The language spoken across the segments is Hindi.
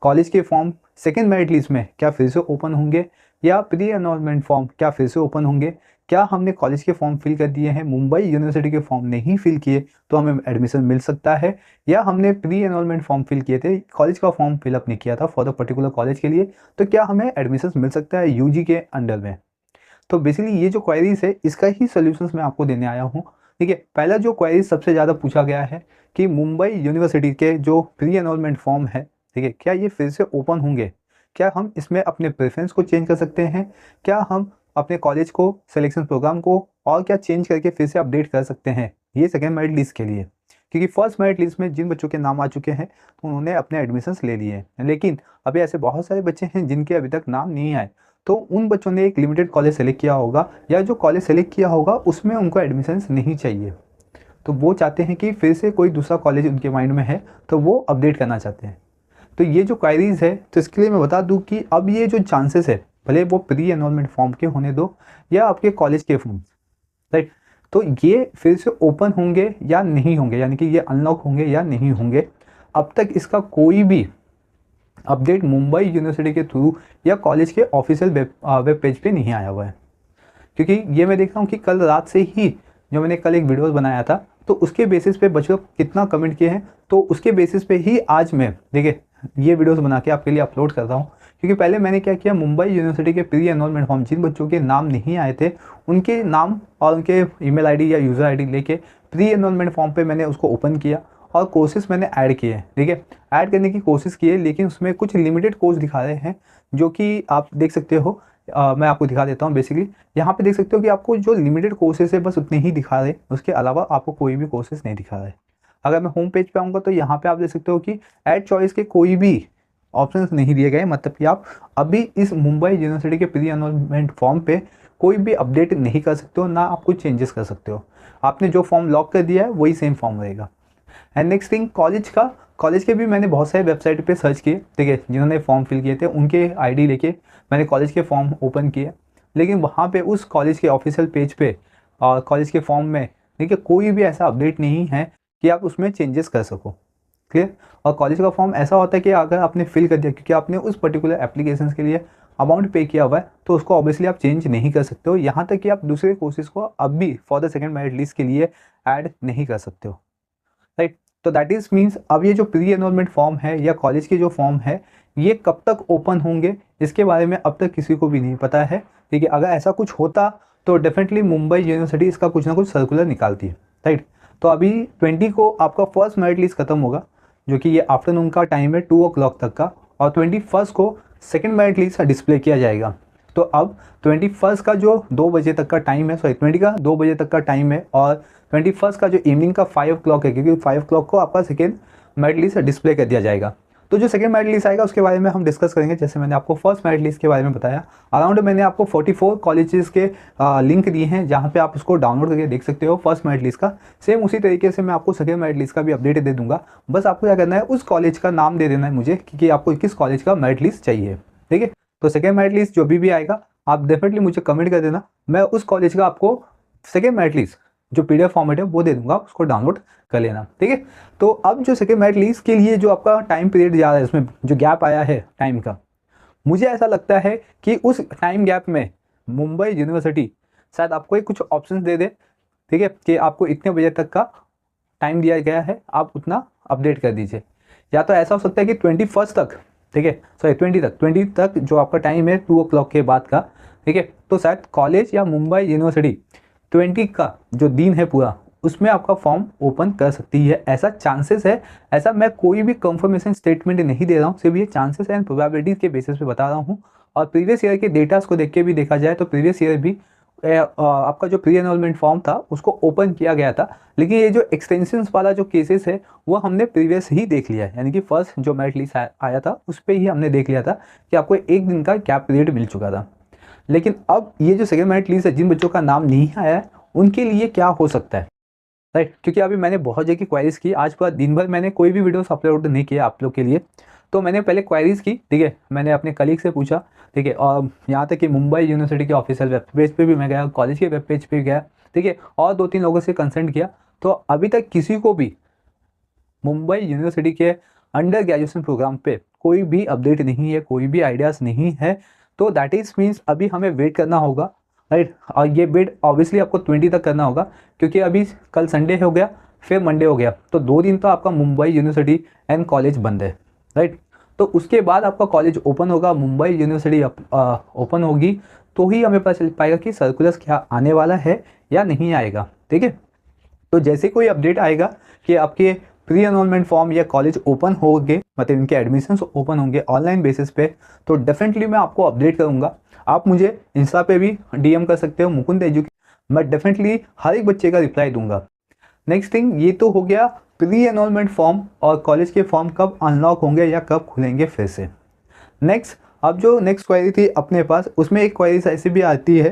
कॉलेज के फॉर्म सेकेंड मेरिट लिस्ट में क्या फिर से ओपन होंगे, या प्री एनरोलमेंट फॉर्म क्या फिर से ओपन होंगे, क्या हमने कॉलेज के फॉर्म फिल कर दिए हैं, मुंबई यूनिवर्सिटी के फॉर्म नहीं फिल किए तो हमें एडमिशन मिल सकता है, या हमने प्री एनरोलमेंट फॉर्म फिल किए थे, कॉलेज का फॉर्म फिलअप नहीं किया था फॉर द पर्टिकुलर कॉलेज के लिए, तो क्या हमें एडमिशन मिल सकता है यूजी के अंडर में। तो बेसिकली ये जो क्वेरीज है इसका ही सोल्यूशंस मैं आपको देने आया हूँ। ठीक है, पहला जो क्वेरीज सबसे ज़्यादा पूछा गया है कि मुंबई यूनिवर्सिटी के जो प्री एनरोलमेंट फॉर्म है, ठीक है, क्या ये फिर से ओपन होंगे, क्या हम इसमें अपने प्रेफरेंस को चेंज कर सकते हैं, क्या हम अपने कॉलेज को, सिलेक्शन प्रोग्राम को और क्या चेंज करके फिर से अपडेट कर सकते हैं, ये सेकेंड मेरिट लिस्ट के लिए। क्योंकि फर्स्ट मेरिट लिस्ट में जिन बच्चों के नाम आ चुके हैं तो उन्होंने अपने एडमिशन्स ले लिए हैं, लेकिन अभी ऐसे बहुत सारे बच्चे हैं जिनके अभी तक नाम नहीं आए, तो उन बच्चों ने एक लिमिटेड कॉलेज सेलेक्ट किया होगा, या जो कॉलेज सेलेक्ट किया होगा उसमें उनको एडमिशन्स नहीं चाहिए, तो वो चाहते हैं कि फिर से कोई दूसरा कॉलेज उनके माइंड में है तो वो अपडेट करना चाहते हैं। तो ये जो क्वायरीज है, तो इसके लिए मैं बता दूं कि अब ये जो चांसेस है, भले वो प्री एनरोलमेंट फॉर्म के होने दो या आपके कॉलेज के फॉर्म, राइट, तो ये फिर से ओपन होंगे या नहीं होंगे, यानी कि ये अनलॉक होंगे या नहीं होंगे, अब तक इसका कोई भी अपडेट मुंबई यूनिवर्सिटी के थ्रू या कॉलेज के ऑफिशियल वेब पेज पे नहीं आया हुआ है। क्योंकि ये मैं देख रहा हूँ कि कल रात से ही जो मैंने कल एक वीडियोस बनाया था, तो उसके बेसिस पे बच्चों कितना कमेंट किए हैं, तो उसके बेसिस पे ही आज मैं देखिए ये वीडियोस बना के आपके लिए अपलोड कर रहा हूँ। क्योंकि पहले मैंने क्या किया, मुंबई यूनिवर्सिटी के प्री एनरोलमेंट फॉर्म जिन बच्चों के नाम नहीं आए थे उनके नाम और उनके ईमेल आईडी या यूज़र आईडी लेके प्री एनरोलमेंट फॉर्म पे मैंने उसको ओपन किया और कोर्सेज मैंने ऐड किए, ठीक है, ऐड करने की कोशिश की है, लेकिन उसमें कुछ लिमिटेड कोर्स दिखा रहे हैं जो कि आप देख सकते हो। मैं आपको दिखा देता हूँ। बेसिकली यहाँ पे देख सकते हो कि आपको जो लिमिटेड कोर्सेज है बस उतने ही दिखा रहे, उसके अलावा आपको कोई भी कोर्सेज नहीं दिखा रहे। अगर मैं होम पेज पे आऊँगा तो यहाँ पे आप देख सकते हो कि ऐड चॉइस के कोई भी ऑप्शंस नहीं दिए गए, मतलब कि आप अभी इस मुंबई यूनिवर्सिटी के प्री एनरोलमेंट फॉर्म पे कोई भी अपडेट नहीं कर सकते हो, ना आप कुछ चेंजेस कर सकते हो। आपने जो फॉर्म लॉक कर दिया है वही सेम फॉर्म रहेगा। एंड नेक्स्ट थिंग, कॉलेज के भी मैंने बहुत सारे वेबसाइट पे सर्च किए, ठीक है, जिन्होंने फॉर्म फिल किए थे उनके आईडी लेके मैंने कॉलेज के फॉर्म ओपन किए, लेकिन वहाँ पे उस कॉलेज के ऑफिशियल पेज पे और कॉलेज के फॉर्म में देखिए कोई भी ऐसा अपडेट नहीं है कि आप उसमें चेंजेस कर सको। क्लियर। और कॉलेज का फॉर्म ऐसा होता है कि अगर आपने फिल कर दिया, क्योंकि आपने उस पर्टिकुलर एप्लीकेशन के लिए अमाउंट पे किया हुआ है, तो उसको ऑब्वियसली आप चेंज नहीं कर सकते हो, यहाँ तक कि आप दूसरे कोर्सेज को अब भी for the second merit list के लिए ऐड नहीं कर सकते हो, राइट। तो दैट इज मीन्स अब ये जो प्री एनरोलमेंट फॉर्म है या कॉलेज के जो फॉर्म है ये कब तक ओपन होंगे इसके बारे में अब तक किसी को भी नहीं पता है, ठीक है। अगर ऐसा कुछ होता तो डेफिनेटली मुंबई यूनिवर्सिटी इसका कुछ ना कुछ सर्कुलर निकालती है, राइट। तो अभी 20 को आपका फर्स्ट मेरिट लिस्ट खत्म होगा, जो कि ये आफ्टरनून का टाइम है 2 o'clock तक का, और 21 को सेकेंड मेरिट लिस्ट का डिस्प्ले किया जाएगा। तो अब 21 का जो 2 बजे तक का टाइम है, सॉरी 20 का 2 बजे तक का टाइम है, और 21 का जो इवनिंग का 5 o'clock है, क्योंकि 5 o'clock को आपका सेकेंड मेरिट लिस्ट डिस्प्ले कर दिया जाएगा। तो जो सेकेंड मेरिट लिस्ट आएगा उसके बारे में हम डिस्कस करेंगे। जैसे मैंने आपको फर्स्ट मेरिट लिस्ट के बारे में बताया, अराउंड मैंने आपको 44 कॉलेजेस के लिंक दिए हैं जहाँ पे आप उसको डाउनलोड करके देख सकते हो फर्स्ट मेरिट लिस्ट का। सेम उसी तरीके से मैं आपको सेकेंड मेरिट लिस्ट का भी अपडेट दे दूंगा। बस आपको क्या करना है, उस कॉलेज का नाम दे देना है मुझे कि आपको किस कॉलेज का मेरिट लिस्ट चाहिए, ठीक है। तो सेकेंड मेरिट लिस्ट जो भी आएगा आप डेफिनेटली मुझे कमेंट कर देना, मैं उस कॉलेज का आपको सेकेंड मेरिट लिस्ट जो PDF फॉर्मेट है वो दे दूंगा, उसको डाउनलोड कर लेना, ठीक है। तो अब जो सेकेंड मेरिट लिस्ट के लिए जो आपका टाइम पीरियड जा रहा है, इसमें जो गैप आया है टाइम का, मुझे ऐसा लगता है कि उस टाइम गैप में मुंबई यूनिवर्सिटी शायद आपको कुछ ऑप्शंस दे दे, ठीक है, कि आपको इतने बजे तक का टाइम दिया गया है, आप उतना अपडेट कर दीजिए। या तो ऐसा हो सकता है कि 21 तक, ठीक है, सॉरी 20 तक जो आपका टाइम है 2 o'clock के बाद का, ठीक है, तो शायद कॉलेज या मुंबई यूनिवर्सिटी 20 का जो दिन है पूरा उसमें आपका फॉर्म ओपन कर सकती है, ऐसा चांसेस है। ऐसा मैं कोई भी कंफर्मेशन स्टेटमेंट नहीं दे रहा हूँ, सिर्फ ये चांसेस एंड प्रोबेबिलिटीज़ के बेसिस पे बता रहा हूँ। और प्रीवियस ईयर के डेटास को देख के भी देखा जाए तो प्रीवियस ईयर भी आपका जो प्री एनरोलमेंट फॉर्म था उसको ओपन किया गया था, लेकिन ये जो एक्सटेंशंस वाला जो केसेस है वो हमने प्रीवियस ही देख लिया है, यानी कि फर्स्ट जो मेरिट लिस्ट आया था उस पर ही हमने देख लिया था कि आपको एक दिन का गैप पीरियड मिल चुका था। लेकिन अब ये जो सेकेंड मेरिट लिस्ट है, जिन बच्चों का नाम नहीं आया है उनके लिए क्या हो सकता है, राइट। क्योंकि अभी मैंने बहुत जगह क्वेरीज की, आज पूरा दिन भर मैंने कोई भी वीडियोस अपलोड नहीं किया आप लोग के लिए, तो मैंने पहले क्वेरीज की, ठीक है, मैंने अपने कलीग से पूछा, ठीक है, और यहाँ तक कि मुंबई यूनिवर्सिटी के ऑफिशियल वेब पेज पे भी मैं गया, कॉलेज के वेब पेज पे गया, ठीक है, और 2-3 लोगों से कंसल्ट किया, तो अभी तक किसी को भी मुंबई यूनिवर्सिटी के अंडर ग्रेजुएशन प्रोग्राम पे कोई भी अपडेट नहीं है, कोई भी आइडियाज़ नहीं है। तो दैट इज़ मीन्स अभी हमें वेट करना होगा, राइट। और ये वेट ऑब्वियसली आपको 20 तक करना होगा, क्योंकि अभी कल संडे हो गया, फिर मंडे हो गया, तो 2 दिन तो आपका मुंबई यूनिवर्सिटी एंड कॉलेज बंद है, राइट। तो उसके बाद आपका कॉलेज ओपन होगा, मुंबई यूनिवर्सिटी ओपन होगी, तो ही हमें पता चल पाएगा कि सर्कुलर्स क्या आने वाला है या नहीं आएगा, ठीक है। तो जैसे कोई अपडेट आएगा कि आपके प्री एनरोलमेंट फॉर्म या कॉलेज ओपन होंगे, मतलब इनके एडमिशन्स ओपन होंगे ऑनलाइन बेसिस पे, तो डेफिनेटली मैं आपको अपडेट करूंगा। आप मुझे इंस्टा पे भी डीएम कर सकते हो, मुकुंद एजुकेशन, मैं डेफिनेटली हर एक बच्चे का रिप्लाई दूंगा। नेक्स्ट थिंग, ये तो हो गया प्री एनरोलमेंट फॉर्म और कॉलेज के फॉर्म कब अनलॉक होंगे या कब खुलेंगे फिर से। नेक्स्ट, अब जो नेक्स्ट क्वेरी थी अपने पास, उसमें एक क्वेरी ऐसी भी आती है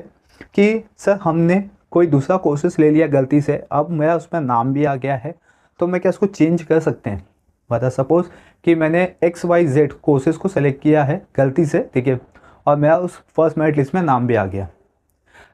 कि सर हमने कोई दूसरा कोर्सेस ले लिया गलती से, अब मेरा उसमें नाम भी आ गया है, तो मैं क्या उसको चेंज कर सकते हैं। मतलब सपोज़ कि मैंने XYZ कोर्सेज को सेलेक्ट किया है गलती से, ठीक है, और मेरा उस फर्स्ट मेरिट लिस्ट में नाम भी आ गया,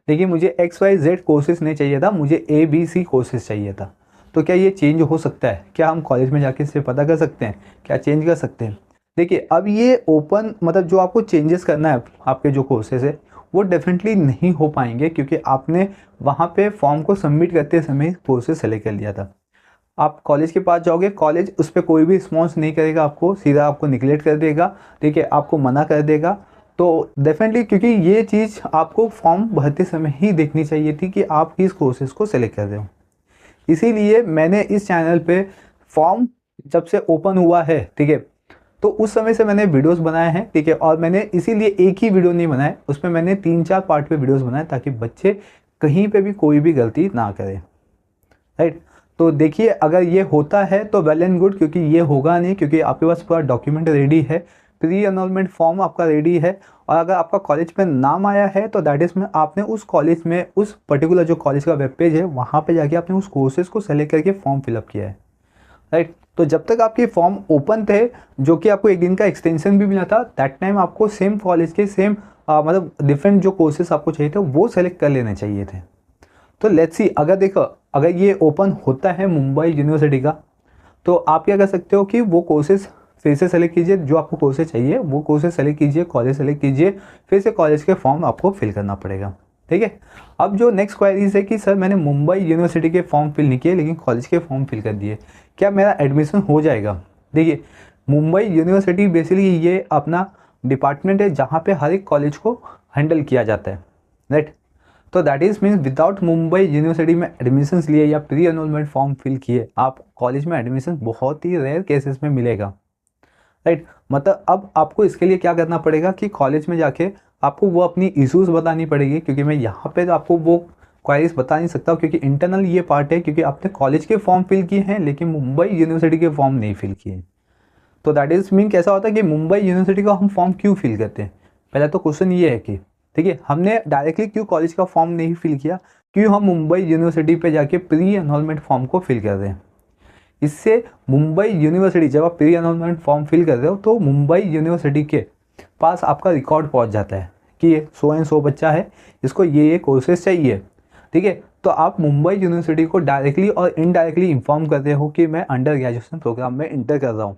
लेकिन मुझे XYZ कोर्सेज नहीं चाहिए था, मुझे ABC कोर्सेज चाहिए था। तो क्या ये चेंज हो सकता है? क्या हम कॉलेज में जाके इससे पता कर सकते हैं, क्या चेंज कर सकते हैं? देखिए, अब ये ओपन, मतलब जो आपको चेंजेस करना है आपके जो कोर्सेज है, वो डेफिनेटली नहीं हो पाएंगे, क्योंकि आपने वहाँ पे फॉर्म को सबमिट करते समय कोर्सेज सेलेक्ट कर लिया था। आप कॉलेज के पास जाओगे, कॉलेज उस पर कोई भी रिस्पॉन्स नहीं करेगा, आपको सीधा आपको निगलेक्ट कर देगा, ठीक है, आपको मना कर देगा। तो डेफिनेटली, क्योंकि ये चीज़ आपको फॉर्म भरते समय ही देखनी चाहिए थी कि आप किस कोर्सेज को सेलेक्ट कर रहे हो। इसीलिए मैंने इस चैनल पे फॉर्म जब से ओपन हुआ है, ठीक है, तो उस समय से मैंने वीडियोस बनाए हैं, ठीक है, और मैंने इसीलिए एक ही वीडियो नहीं बनाए, उसमें मैंने 3-4 पार्ट पे वीडियोस बनाए, ताकि बच्चे कहीं पे भी कोई भी गलती ना करें, राइट। तो देखिए, अगर ये होता है तो वेल एंड गुड, क्योंकि ये होगा नहीं, क्योंकि आपके पास पूरा डॉक्यूमेंट रेडी है, प्री एनरोलमेंट फॉर्म आपका रेडी है, और अगर आपका कॉलेज में नाम आया है तो दैट इज़ में आपने उस कॉलेज में, उस पर्टिकुलर जो कॉलेज का वेब पेज है, वहाँ पे जाके आपने उस कोर्सेज को सेलेक्ट करके फॉर्म फिलअप किया है, राइट। तो जब तक आपके फॉर्म ओपन थे, जो कि आपको एक दिन का एक्सटेंशन भी मिला था, दैट टाइम आपको सेम कॉलेज के सेम मतलब डिफरेंट जो कोर्सेज आपको चाहिए थे वो सेलेक्ट कर लेने चाहिए थे। तो लेट्स सी, अगर देखो, अगर ये ओपन होता है मुंबई यूनिवर्सिटी का, तो आप क्या कर सकते हो कि वो कोर्सेज फिर से सेलेक्ट कीजिए, जो आपको कोर्सेज चाहिए वो कोर्सेज सेलेक्ट कीजिए, कॉलेज सेलेक्ट कीजिए, फिर से कॉलेज के फॉर्म आपको फिल करना पड़ेगा, ठीक है। अब जो नेक्स्ट क्वेरीज है कि सर मैंने मुंबई यूनिवर्सिटी के फॉर्म फिल नहीं किए, लेकिन कॉलेज के फॉर्म फिल कर दिए, क्या मेरा एडमिशन हो जाएगा? देखिए, मुंबई यूनिवर्सिटी बेसिकली ये अपना डिपार्टमेंट है जहाँ पे हर एक कॉलेज को हैंडल किया जाता है, राइट। तो that is means without Mumbai university में एडमिशन्स लिए या प्री एनरोलमेंट फॉर्म फिल किए, आप कॉलेज में एडमिशन बहुत ही रेयर केसेस में मिलेगा, राइट। मतलब अब आपको इसके लिए क्या करना पड़ेगा कि कॉलेज में जाके आपको वो अपनी इश्यूज़ बतानी पड़ेगी, क्योंकि मैं यहाँ पे तो आपको वो क्वारीज बता नहीं सकता, क्योंकि इंटरनल ये पार्ट है, क्योंकि आपने कॉलेज के फॉर्म फिल किए हैं लेकिन मुंबई यूनिवर्सिटी के फॉर्म नहीं फिल किए। तो दैट इज़ मीन कैसा होता है कि मुंबई यूनिवर्सिटी का हम फॉर्म क्यों फिल करते हैं? पहला तो क्वेश्चन ये है कि ठीक है, हमने डायरेक्टली क्यों कॉलेज का फॉर्म नहीं फिल किया, क्यों हम मुंबई यूनिवर्सिटी पे जाके प्री एनरोलमेंट फॉर्म को फिल कर रहे हैं? इससे मुंबई यूनिवर्सिटी, जब आप प्री एनरोलमेंट फॉर्म फिल कर रहे हो, तो मुंबई यूनिवर्सिटी के पास आपका रिकॉर्ड पहुंच जाता है कि ये 100 बच्चा है, इसको ये कोर्सेज चाहिए, ठीक है। तो आप मुंबई यूनिवर्सिटी को डायरेक्टली और इनडायरेक्टली इन्फॉर्म करते हो कि मैं अंडर ग्रेजुएशन प्रोग्राम में इंटर कर रहा हूँ,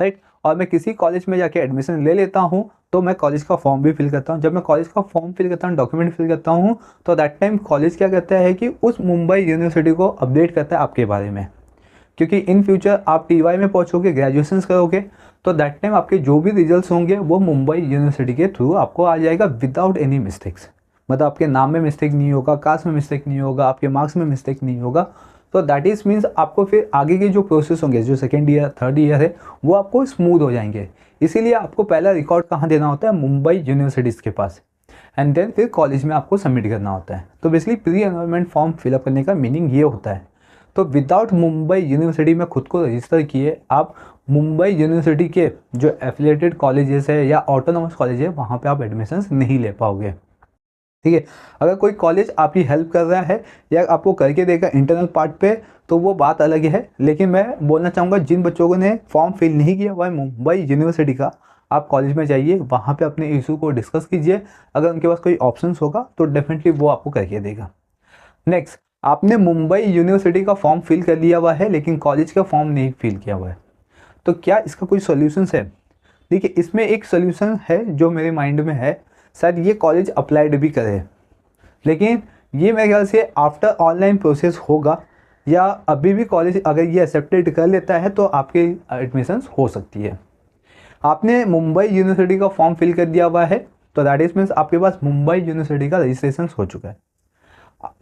राइट। और मैं किसी कॉलेज में जाके एडमिशन ले लेता हूँ, तो मैं कॉलेज का फॉर्म भी फिल करता हूँ। जब मैं कॉलेज का फॉर्म फिल करता हूँ, डॉक्यूमेंट फिल करता हूँ, तो दैट टाइम कॉलेज क्या करता है कि उस मुंबई यूनिवर्सिटी को अपडेट करता है आपके बारे में, क्योंकि इन फ्यूचर आप TY में पहुँचोगे, ग्रेजुएशन करोगे, तो दैट टाइम आपके जो भी रिजल्ट्स होंगे वो मुंबई यूनिवर्सिटी के थ्रू आपको आ जाएगा विदाउट एनी मिस्टेक्स। मतलब आपके नाम में मिस्टेक नहीं होगा, कास्ट में मिस्टेक नहीं होगा, आपके मार्क्स में मिस्टेक नहीं होगा। तो दैट इज़ मीन्स आपको फिर आगे के जो प्रोसेस होंगे, जो सेकेंड ईयर थर्ड ईयर है, वो आपको स्मूथ हो जाएंगे। इसीलिए आपको पहला रिकॉर्ड कहाँ देना होता है? मुंबई यूनिवर्सिटीज़ के पास, एंड देन फिर कॉलेज में आपको सबमिट करना होता है। तो basically pre enrolment form fill up करने का मीनिंग ये होता है। तो विदाउट मुंबई यूनिवर्सिटी में खुद को रजिस्टर किए, आप मुंबई यूनिवर्सिटी के जो एफिलिएटेड कॉलेजेस है या ऑटोनॉमस कॉलेज है, वहाँ पे आप एडमिशन्स नहीं ले पाओगे, ठीक है। अगर कोई कॉलेज आपकी हेल्प कर रहा है या आपको करके देगा इंटरनल पार्ट पे, तो वो बात अलग है। लेकिन मैं बोलना चाहूँगा, जिन बच्चों ने फॉर्म फिल नहीं किया हुआ है मुंबई यूनिवर्सिटी का, आप कॉलेज में जाइए, वहाँ पे अपने इशू को डिस्कस कीजिए। अगर उनके पास कोई ऑप्शंस होगा तो डेफिनेटली वो आपको करके देगा। नेक्स्ट, आपने मुंबई यूनिवर्सिटी का फॉर्म फिल कर लिया हुआ है लेकिन कॉलेज का फॉर्म नहीं फिल किया हुआ है, तो क्या इसका कोई सॉल्यूशंस है? देखिए इसमें एक सोल्यूशन है जो मेरे माइंड में है, शायद ये कॉलेज अप्लाइड भी करे, लेकिन ये मेरे ख्याल से आफ्टर ऑनलाइन प्रोसेस होगा, या अभी भी कॉलेज अगर ये एक्सेप्टेड कर लेता है तो आपके एडमिशन्स हो सकती है। आपने मुंबई यूनिवर्सिटी का फॉर्म फिल कर दिया हुआ है तो दैट इज मीन्स आपके पास मुंबई यूनिवर्सिटी का रजिस्ट्रेशन हो चुका है।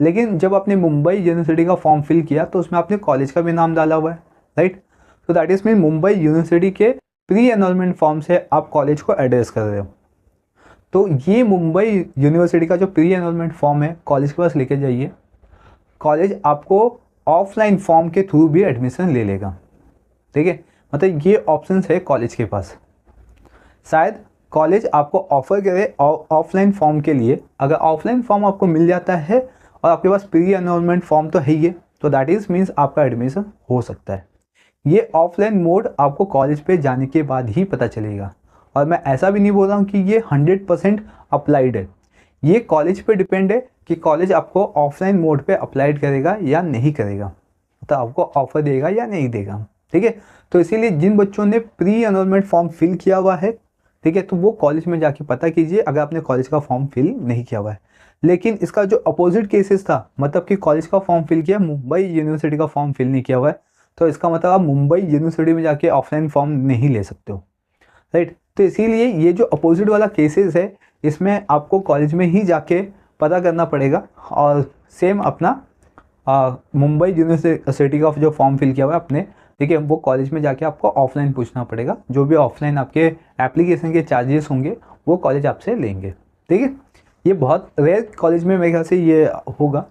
लेकिन जब आपने मुंबई यूनिवर्सिटी का फॉर्म फिल किया तो उसमें आपने कॉलेज का भी नाम डाला हुआ है, राइट। तो that is mean Mumbai university के प्री एनरोलमेंट फॉर्म से आप कॉलेज को एड्रेस कर रहे हो। तो ये मुंबई यूनिवर्सिटी का जो प्री एनरोलमेंट फॉर्म है कॉलेज के पास लेके जाइए, कॉलेज आपको ऑफलाइन फॉर्म के थ्रू भी एडमिशन ले लेगा, ठीक है। मतलब ये ऑप्शंस है कॉलेज के पास। शायद कॉलेज आपको ऑफर करे ऑफलाइन फॉर्म के लिए, अगर ऑफलाइन फॉर्म आपको मिल जाता है और आपके पास प्री एनरोलमेंट फॉर्म तो है ही है, तो दैट इज मीन्स आपका एडमिशन हो सकता है। ये ऑफलाइन मोड आपको कॉलेज पे जाने के बाद ही पता चलेगा, और मैं ऐसा भी नहीं बोल रहा हूँ कि ये 100% अप्लाइड है। ये कॉलेज पे डिपेंड है कि कॉलेज आपको ऑफलाइन मोड पे अप्लाइड करेगा या नहीं करेगा, मतलब आपको ऑफर देगा या नहीं देगा, ठीक है। तो इसीलिए जिन बच्चों ने प्री एनरोलमेंट फॉर्म फिल किया हुआ है, ठीक है, तो वो कॉलेज में जाके पता कीजिए अगर आपने कॉलेज का फॉर्म फिल नहीं किया हुआ है। लेकिन इसका जो अपोजिट केसेस था, मतलब कि कॉलेज का फॉर्म फिल किया, मुंबई यूनिवर्सिटी का फॉर्म फिल नहीं किया हुआ है, तो इसका मतलब आप मुंबई यूनिवर्सिटी में जाके ऑफलाइन फॉर्म नहीं ले सकते हो, राइट। तो इसीलिए ये जो अपोजिट वाला केसेस है इसमें आपको कॉलेज में ही जाके पता करना पड़ेगा, और सेम अपना मुंबई यूनिवर्सिटी का जो फॉर्म फिल किया हुआ है अपने, ठीक है, वो कॉलेज में जाके आपको ऑफलाइन पूछना पड़ेगा। जो भी ऑफलाइन आपके एप्लीकेशन के चार्जेस होंगे वो कॉलेज आपसे लेंगे, ठीक है। ये बहुत रेयर कॉलेज में मेरे ख्याल से ये होगा,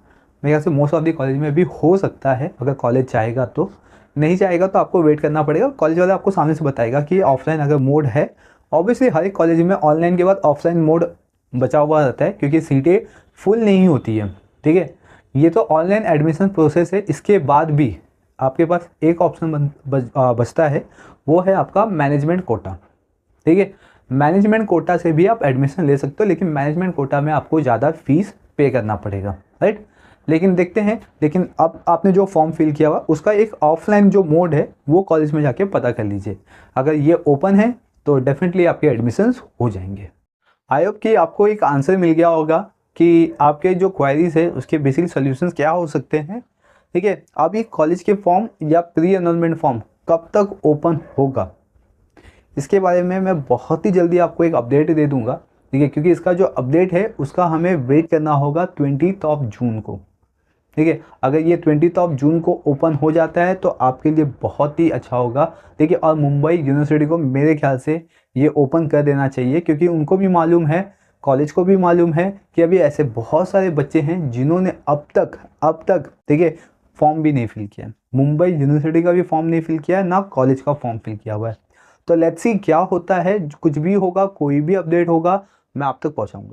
मेरे ख्याल से मोस्ट ऑफ द कॉलेज में भी हो सकता है, अगर कॉलेज चाहेगा तो। नहीं चाहेगा तो आपको वेट करना पड़ेगा, कॉलेज वाला आपको सामने से बताएगा कि ऑफलाइन अगर मोड है। ऑब्वियसली हर एक कॉलेज में ऑनलाइन के बाद ऑफलाइन मोड बचा हुआ रहता है, क्योंकि सीटें फुल नहीं होती है, ठीक है। ये तो ऑनलाइन एडमिशन प्रोसेस है, इसके बाद भी आपके पास एक ऑप्शन बचता है, वो है आपका मैनेजमेंट कोटा, ठीक है। मैनेजमेंट कोटा से भी आप एडमिशन ले सकते हो, लेकिन मैनेजमेंट कोटा में आपको ज़्यादा फीस पे करना पड़ेगा, राइट। लेकिन देखते हैं, लेकिन अब आपने जो फॉर्म फिल किया हुआ उसका एक ऑफलाइन जो मोड है वो कॉलेज में जाके पता कर लीजिए। अगर ये ओपन है तो डेफिनेटली आपके एडमिशन्स हो जाएंगे। आई होप कि आपको एक आंसर मिल गया होगा कि आपके जो क्वायरीज है उसके बेसिक सॉल्यूशंस क्या हो सकते हैं, ठीक है। अब ये कॉलेज के फॉर्म या प्री एनरोलमेंट फॉर्म कब तक ओपन होगा, इसके बारे में मैं बहुत ही जल्दी आपको एक अपडेट दे दूंगा, ठीक है, क्योंकि इसका जो अपडेट है उसका हमें वेट करना होगा 20 जून को, ठीक है। अगर ये 20 जून को ओपन हो जाता है तो आपके लिए बहुत ही अच्छा होगा, ठीक है। और मुंबई यूनिवर्सिटी को मेरे ख्याल से ये ओपन कर देना चाहिए, क्योंकि उनको भी मालूम है, कॉलेज को भी मालूम है कि अभी ऐसे बहुत सारे बच्चे हैं जिन्होंने अब तक ठीक है फॉर्म भी नहीं फिल किया। मुंबई यूनिवर्सिटी का भी फॉर्म नहीं फिल किया है, ना कॉलेज का फॉर्म फिल किया हुआ है। तो लेट्स सी क्या होता है, कुछ भी होगा, कोई भी अपडेट होगा, मैं आप तक पहुँचाऊँगा।